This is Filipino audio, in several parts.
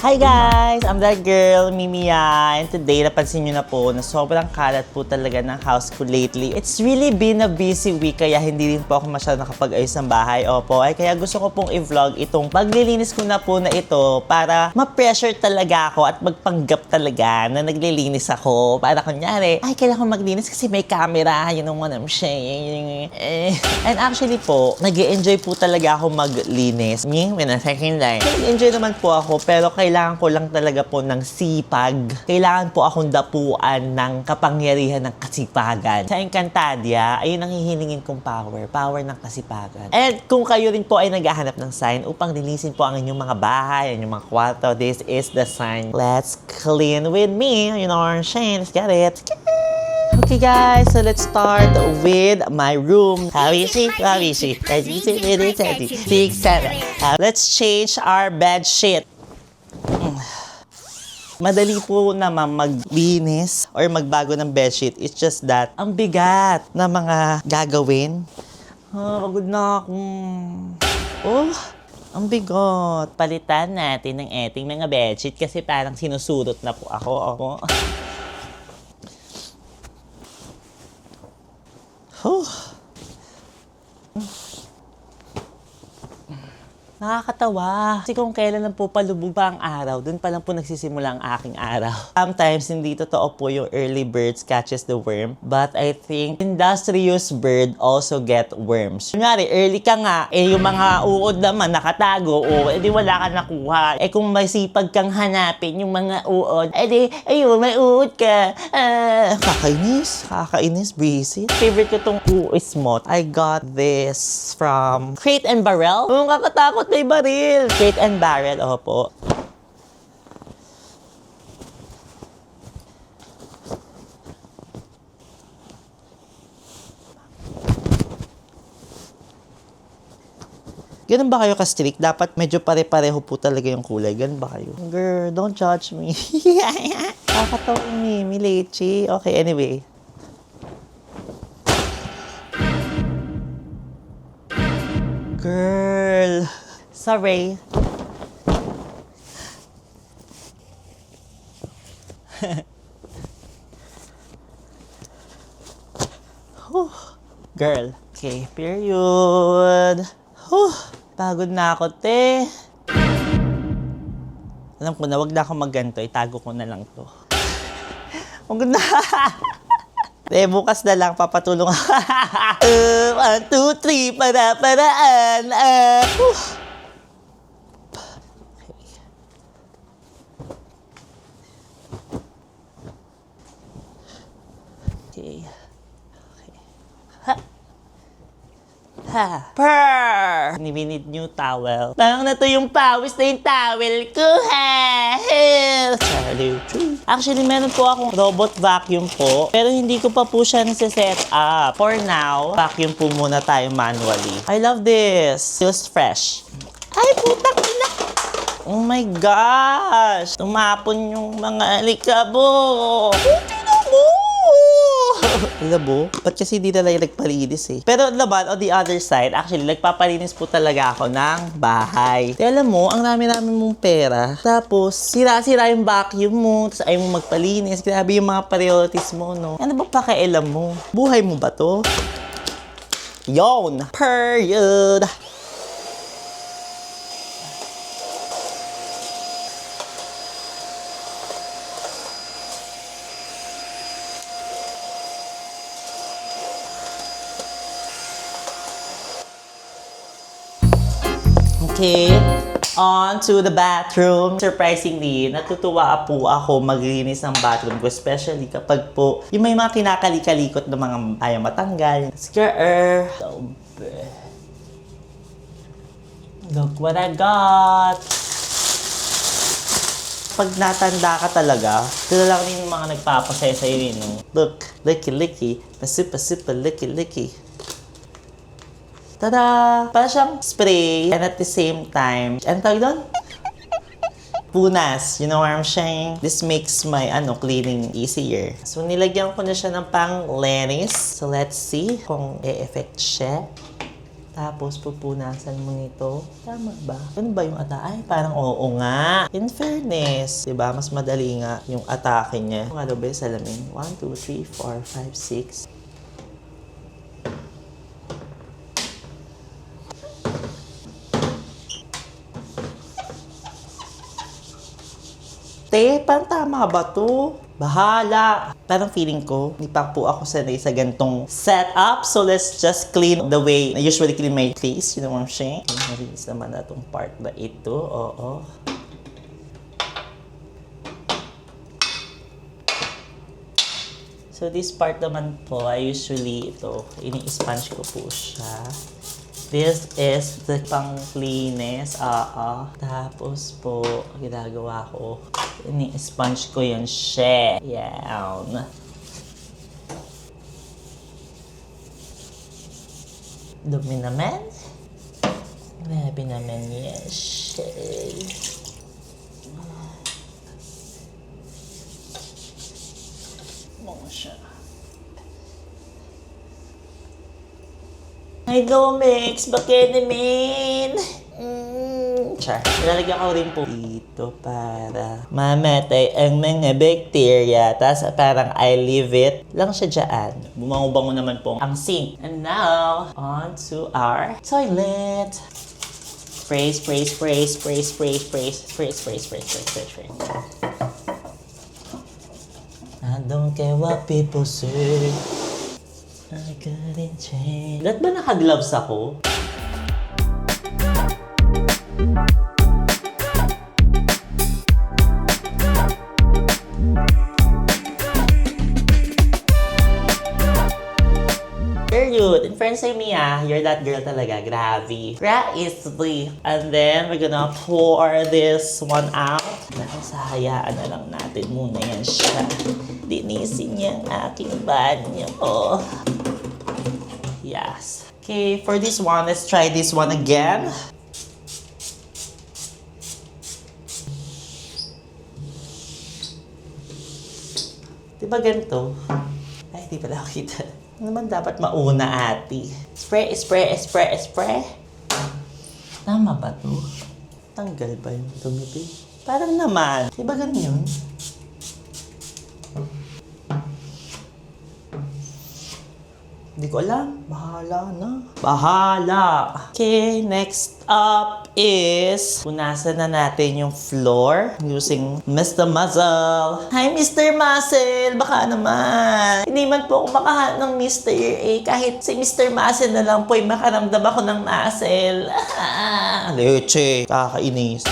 Hi guys! I'm that girl, Mimia. And today, napansin nyo na po na sobrang kalat po talaga ng house ko lately. It's really been a busy week kaya hindi rin po ako masyado nakapag-ayos ng bahay. Opo, ay kaya gusto ko pong i-vlog itong paglilinis ko na po na ito para ma-pressure talaga ako at magpanggap talaga na naglilinis ako. Para kunyari, ay kailangan ko maglinis kasi may camera. You know what I'm saying? And actually po, nag-e-enjoy po talaga ako maglinis. When a second line. Nag-enjoy naman po ako pero kailangan ko lang talaga po ng sipag. Kailangan po akong dapuan ng kapangyarihan ng kasipagan. Sa Encantadia, ayun ang hihilingin kong power. Power ng kasipagan. And kung kayo rin po ay naghahanap ng sign upang linisin po ang inyong mga bahay, ang inyong mga kwarto, this is the sign. Let's clean with me. You know what I'm saying? Let's get it. Okay guys, so let's start with my room. How is it? How is it? 6, 7. Let's change our bed sheet. Madali po naman maglinis or magbago ng bedsheet. It's just that ang bigat na mga gagawin. Pagod na ako. Oh, ang bigot. Palitan natin ng ating mga bedsheet kasi parang sinusurot na po ako. Nakakatawa. Kasi kung kailan lang po palubog pa ang araw, dun pa lang po nagsisimula ang aking araw. Sometimes, hindi totoo po yung early birds catches the worm. But I think industrious bird also get worms. Kunyari, early ka nga, yung mga uod naman nakatago, edi wala ka nakuha. Kung may sipag kang hanapin yung mga uod, edi, ayun, may uod ka. Kakainis, busy. Favorite ko tong Uismot. I got this from Crate and Barrel. Kakatakot may baril. Crate and Barrel, opo. Ganun ba kayo ka-strict? Dapat medyo pare-pareho po talaga yung kulay. Ganun ba kayo? Girl, don't judge me. Kakatawa ni Mimi Leche. Okay, anyway. Girl. Sorry. Girl. Okay, period. Pagod na ako, te. Alam ko na, wag na ako magganto. Itago ko na lang to. Pagod na. Bukas na lang, papatulong. 1, 2, 3, para-paraan. Okay. Purr! We need new towel. Parang na to yung pawis na yung towel ko, ha? Actually, meron po akong robot vacuum po. Pero hindi ko pa po siya nasa-set up. For now, vacuum po muna tayo manually. I love this. Feels fresh. Ay, putang ina! Oh my gosh! Tumapon yung mga alikabo. Labo? Ba't kasi di na lang nagpalinis eh? Pero naman, on the other side, actually, nagpapalinis po talaga ako ng bahay. Kaya alam mo, ang rami-rami mong pera. Tapos, sira-sira yung vacuum mo. Tapos ayaw mo magpalinis. Grabe yung mga priorities mo, no? Ano ba pakialam mo? Buhay mo ba to? Yon! Period! Okay, on to the bathroom. Surprisingly, natutuwa po ako maglinis ng bathroom ko, especially kapag po yung may mga kinakalikot na mga ayaw matanggal. Look what I got! Pag natanda ka talaga, sila lang rin yung mga nagpapasaya sa'yo, no? Look, licky-licky, pasupa-supa, licky-licky. Tada! Para siyang spray and at the same time, ano tawag doon? Punas. You know what I'm saying? This makes my cleaning easier. So, nilagyan ko na siya ng pang-linis. So, let's see kung e-effect siya. Tapos pupunasan mo nito. Tama ba? Ano ba yung ata? Ay, parang oo nga. In fairness, diba? Mas madali nga yung atake niya. Kung ano ba yung salamin? 1, 2, 3, 4, 5, 6. Te, parang tama ba to? Bahala! Parang feeling ko, hindi pa po ako sanay sa gantong setup. So let's just clean the way I usually clean my face. You know what I'm saying? Narinis naman na itong part na ito. Oo. So this part naman po, I usually ini-sponge ko po siya. This is the pang-cleanest. Tapos po, ginagawa ko, ini-sponge ko yan siya. Yan. Dumi naman. Grabe naman yan siya. Mga siya. Ay, Gomix, bakit naman? Char. Ilalagyan ko rin po dito para mamatay ang mga bacteria. Tapos parang I leave it lang siya dyan. Bumango-bango naman po ang sink. And now, on to our toilet. Spray, spray, spray, spray, spray, spray, spray, spray, spray, spray, spray, spray. I don't care what people say. I couldn't change. Lahat ba naka-gloves ako? Period. In fairness say Mia, you're that girl talaga. Grabe. Grabe. And then, we're gonna pour this one out. Nakasahayaan na lang natin muna yan siya. Linisin niya ang aking banyo. Oh. Yes. Okay, for this one, let's try this one again. Diba ganito? Ay, di pala ako kita. Ano naman dapat mauna, ate? Spray, spray, spray, spray. Tama ba to? Tanggal ba yung tumipi? Parang naman. Diba ganyan? Hindi ko alam. Bahala na. Bahala! Okay, next up is punasan na natin yung floor using Mr. Muzzle. Hi, Mr. Muzzle! Baka naman. Hindi man po ako makahanap ng Mr. Eh. Kahit si Mr. Muzzle na lang po ay makaramdam ako ng muzzle. Leche. Kakainis.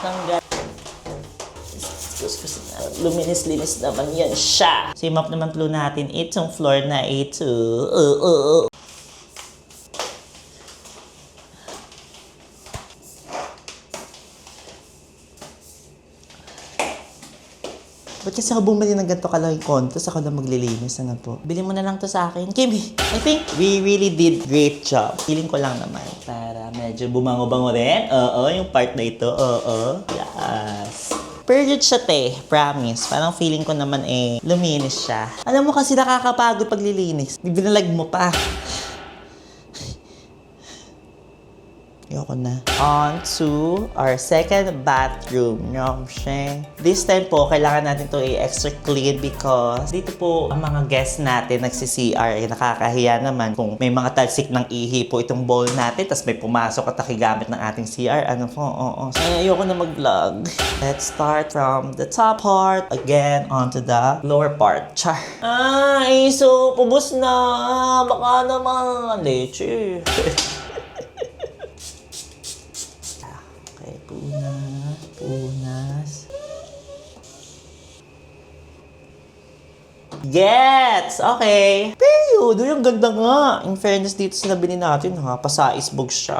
Tanggal. Luminis-linis naman yan siya. So, map naman po natin itong floor na ito. Ba't kasi ako bumili ng ganito kalaking kontos, ako na maglilinis na po. Bili mo na lang to sa akin. Kimi, I think we really did great job. Feeling ko lang naman para medyo bumango-bango rin. Oo, yung part na ito. Oo. Yes. Period siya, te. Promise. Parang feeling ko naman luminis siya. Alam mo kasi nakakapagod paglilinis. Bibinalag mo pa. Ayoko na. On to our second bathroom. This time po, kailangan natin to extra clean because dito po ang mga guests natin nagsi-CR. Nakakahiya naman kung may mga talsik ng ihi po itong bowl natin tapos may pumasok at nakigamit ng ating CR. Ano po? Oo. So, ayoko na mag-vlog. Let's start from the top part again onto the lower part. Char. Ay, so, pubos na. Baka naman. Leche. Punas. Gets! Okay. Period. Yung ganda nga. In fairness dito sinabi natin ha. Pasaisbog siya.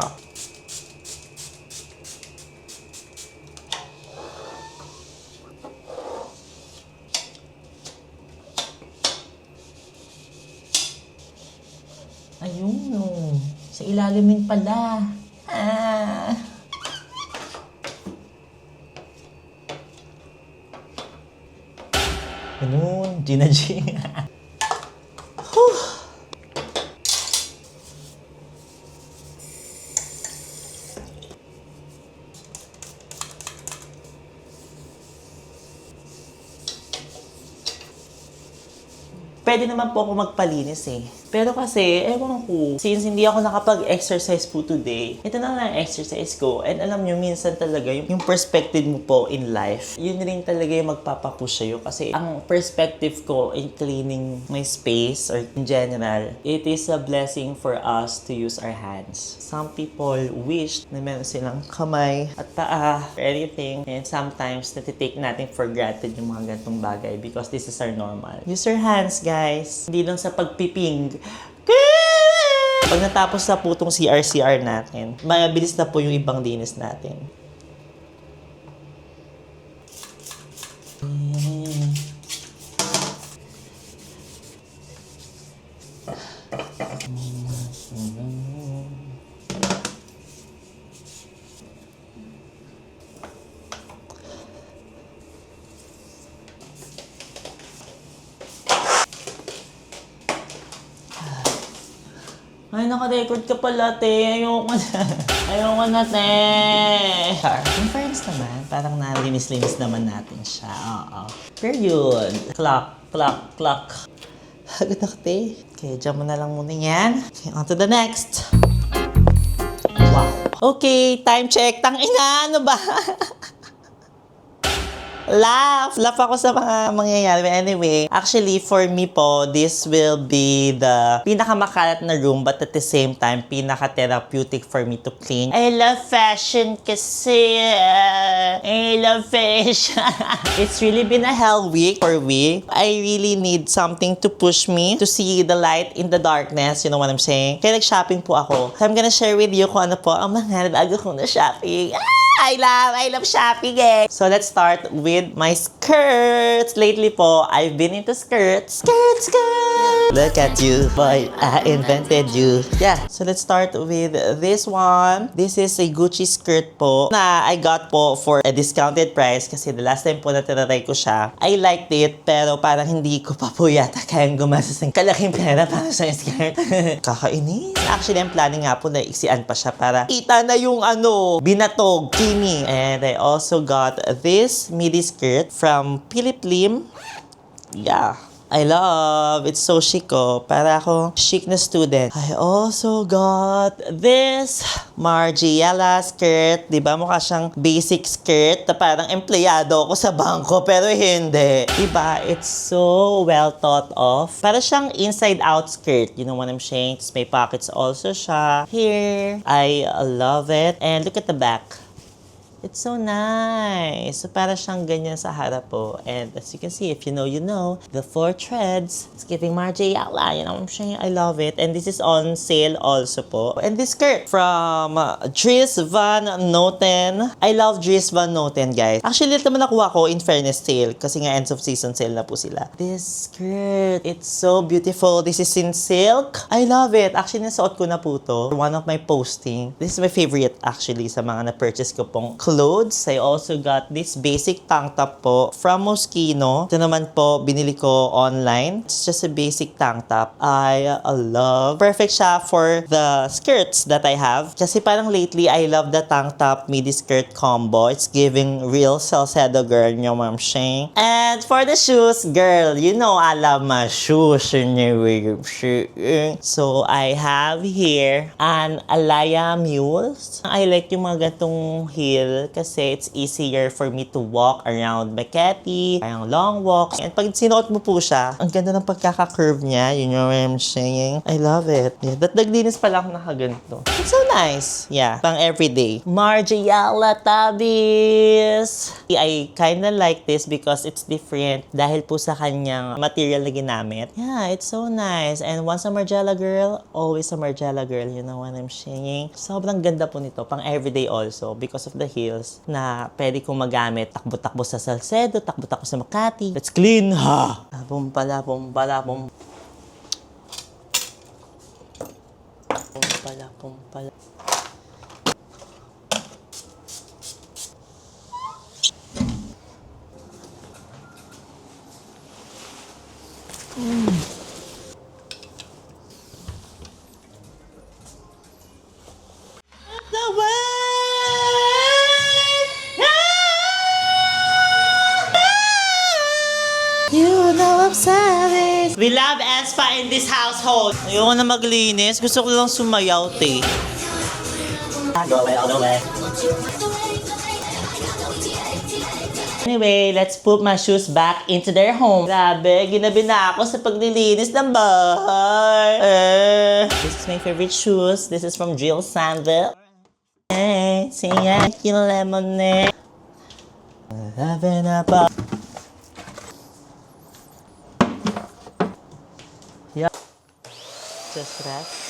Ayun no. Sa ilalimin pala. Ganun, Gina G. pwede naman po ako magpalinis eh. Pero kasi, ewan ko, since hindi ako nakapag-exercise po today, ito na lang exercise ko. And alam nyo, minsan talaga, yung perspective mo po in life, yun rin talaga yung magpapapush sa'yo. Kasi ang perspective ko in cleaning my space or in general, it is a blessing for us to use our hands. Some people wish na meron silang kamay at paa or anything. And sometimes, natitake natin for granted yung mga ganitong bagay because this is our normal. Use your hands, guys. Hindi lang sa pagpiping. Pag natapos na po itong CR natin, mabilis na po yung ibang linis natin. Ay, naka-record ka pala, te. Ayoko na. Ayoko na, te. In fairness naman, parang nalinis-linis naman natin siya. Oo. Period. Clock. Hagod ako, te. Okay, dyan mo na lang muna yan. Okay, on to the next. Wow. Okay, time check. Tangina, ano ba? Laugh ako sa mga mangyayari. Anyway, actually, for me po, this will be the pinakamakalat na room but at the same time, pinaka-therapeutic for me to clean. I love fashion kasi. I love fashion. It's really been a hell week for me. I really need something to push me to see the light in the darkness. You know what I'm saying? Kaya nag-shopping po ako. So I'm gonna share with you kung ano po ang mga bago kong na-shopping. I love shopping eh. So let's start with my skirts. Lately po, I've been into skirts. Skirt. Look at you, boy. I invented you. Yeah. So let's start with this one. This is a Gucci skirt po na I got po for a discounted price kasi the last time po na tinatry ko siya. I liked it pero parang hindi ko pa po yata kayang gumastos ng kalaking pera para sa skirt. Kakainis. Actually, I'm planning nga po na iksian pa siya para kita na yung binatog. And I also got this midi skirt from Philip Lim. Yeah. I love. It's so chic oh. Para ako chic na student. I also got this Margiela skirt. Diba? Mukha siyang basic skirt na parang empleyado ako sa bangko pero hindi. Diba? It's so well thought of. Para siyang inside-out skirt. You know what I'm saying? It's may pockets also siya. Here. I love it. And look at the back. It's so nice. So, para siyang ganyan sa harap po. And as you can see, if you know, you know. The 4 threads. It's giving Margiela. You know what I'm saying? I love it. And this is on sale also po. And this skirt from Dries Van Noten. I love Dries Van Noten, guys. Actually, ito naman nakuha ko in fairness sale. Kasi nga ends of season sale na po sila. This skirt. It's so beautiful. This is in silk. I love it. Actually, nasuot ko na po to. One of my posting. This is my favorite actually sa mga na-purchase ko pong clothes. I also got this basic tank top po from Moschino. Ito naman po, binili ko online. It's just a basic tank top. I love. Perfect siya for the skirts that I have. Kasi parang lately, I love the tank top midi skirt combo. It's giving real Salcedo girl, you know what I'm saying? And for the shoes, girl, you know I love my shoes. So, I have here an Alaya Mules. I like yung mga gantong heel kasi it's easier for me to walk around Makati, parang long walks. And pag sinuot mo po siya, ang ganda ng pagkaka-curve niya. You know what I'm saying? I love it. Yeah, naglinis pala ako nakaganito. It's so nice. Yeah, pang everyday. Margiela Tabis! I kinda like this because it's different dahil po sa kanyang material na ginamit. Yeah, it's so nice. And once a Margiela girl, always a Margiela girl. You know what I'm saying? Sobrang ganda po nito. Pang everyday also because of the heels na pwede kong magamit. Takbo-takbo sa Salcedo, takbo-takbo sa Makati. Let's clean, ha! Pumpala. The way you know love service. We love Espa in this household. Ayoko na maglinis. Gusto ko lang sumayaw, te. Go away, go away. Anyway, let's put my shoes back into their home. Grabe, ginabi na ako sa paglilinis ng bahay. This is my favorite shoes. This is from Jill Sandville. Hey, sing it, lemonade. Having a pop. Yeah. Just rest.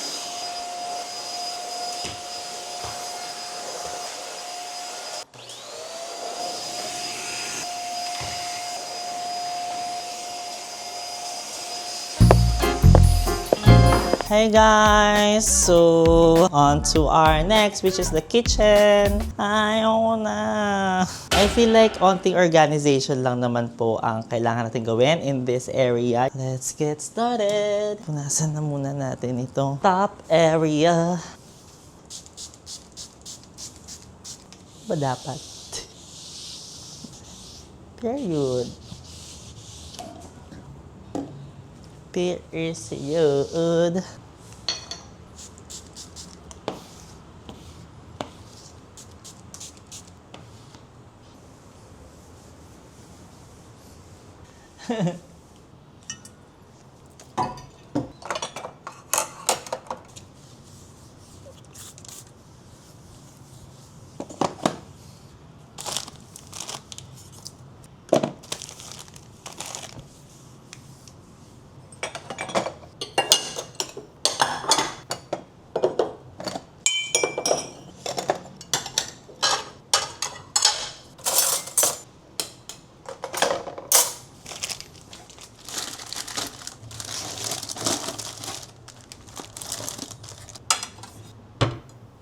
Hey guys! So, on to our next, which is the kitchen. Ayaw na. I feel like onting organization lang naman po ang kailangan natin gawin in this area. Let's get started. Punasan na muna natin itong top area. Ba dapat? Period. Period.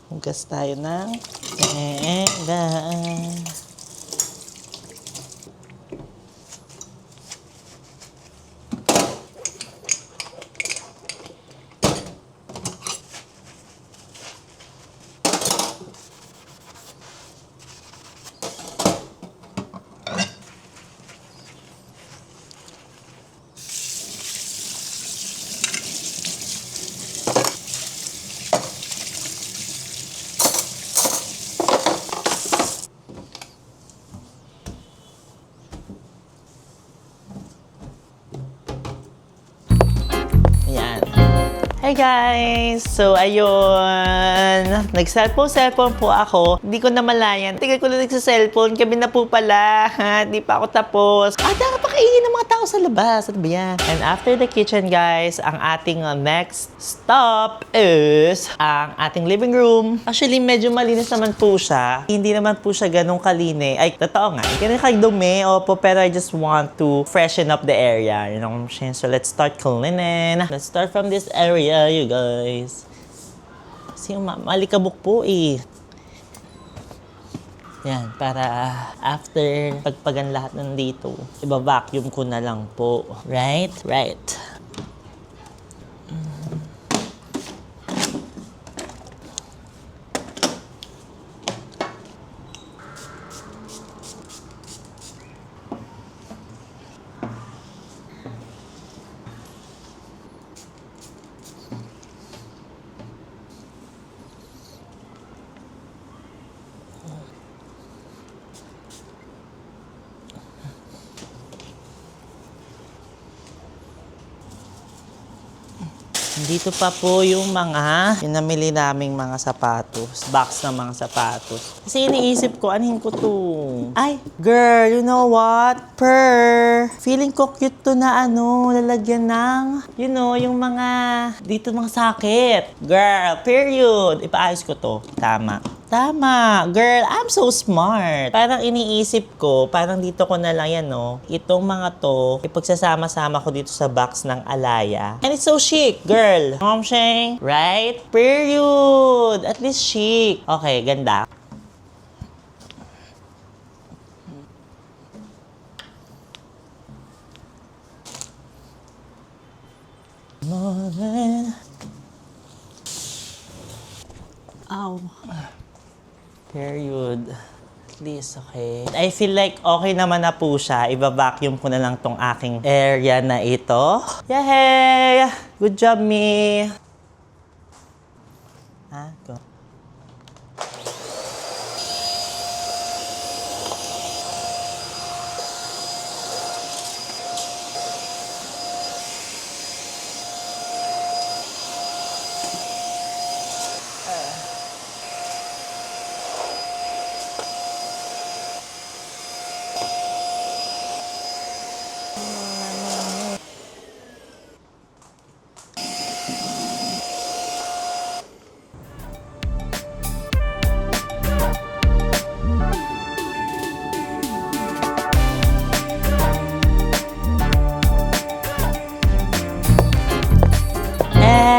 Hugas tayo ng pinggan. Hi guys! So ayun, nag-cellphone po ako. Hindi ko na malayan. Tingnan ko na nagsa-cellphone. Gabi na po pala. Hindi pa ako tapos. Dapat pakainin ng mga tao sa labas. Ano ba yan? And after the kitchen guys, ang ating next stop is ang ating living room. Actually, medyo malinis naman po siya. Hindi naman po siya ganun kaline. Ay, totoo nga. Hindi ka dumi. Opo, pero I just want to freshen up the area. You know what I'm saying? So let's start cleaning. Let's start from this area, you guys. Kasi malikabok po eh. Yan, para after pagpagan lahat nandito, iba-vacuum ko na lang po. Right? Right. Dito pa po yung namili naming mga sapatos. Box ng mga sapatos. Kasi iniisip ko, anin ko to? Ay, girl, you know what? Feeling ko cute to na lalagyan ng, yung mga, dito mga sakit. Girl, period. Ipaayos ko to. Tama. Girl, I'm so smart. Parang iniisip ko, parang dito ko na lang yan, itong mga to, ipagsasama-sama ko dito sa box ng Alaya. And it's so chic, girl. You know what I'm saying? Right? Period. At least chic. Okay, ganda. Ow. Period. please, okay? I feel like okay naman na po siya. Iba-vacuum ko na lang tong aking area na ito. Yay! Good job, me! Go.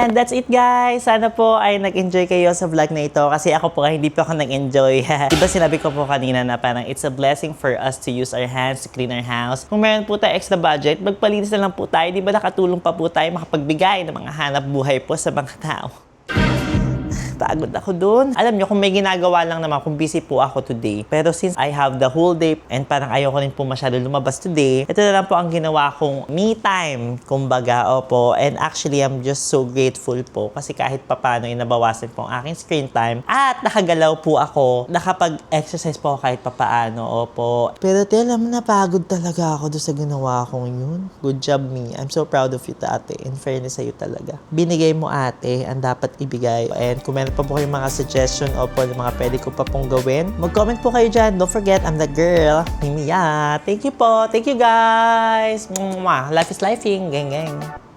And that's it, guys. Sana po ay nag-enjoy kayo sa vlog na ito kasi ako po hindi po ako nag-enjoy. Diba sinabi ko po kanina na parang it's a blessing for us to use our hands to clean our house. Kung meron po tayo extra budget, magpalinis na lang po tayo. Diba nakatulong pa po tayo makapagbigay ng mga hanap buhay po sa mga tao. Pagod ako dun. Alam nyo, kung may ginagawa lang naman, kung busy po ako today. Pero since I have the whole day and parang ayoko rin po masyado lumabas today, ito na lang po ang ginawa kong me time, kumbaga, opo. And actually, I'm just so grateful po kasi kahit papano nabawasan po ang aking screen time at nakagalaw po ako, nakapag-exercise po ako kahit papaano, opo. Pero alam mo, napagod talaga ako doon sa ginawa kong yun. Good job, me. I'm so proud of you, ate. In fairness sa'yo talaga. Binigay mo, ate, ang dapat ibigay. And kung meron pa po kayong mga suggestion o po mga pwede ko pa pong gawin, mag-comment po kayo dyan. Don't forget, I'm the girl, Mimiya. Thank you po. Thank you, guys. Mwah. Life is lifing. Geng, geng.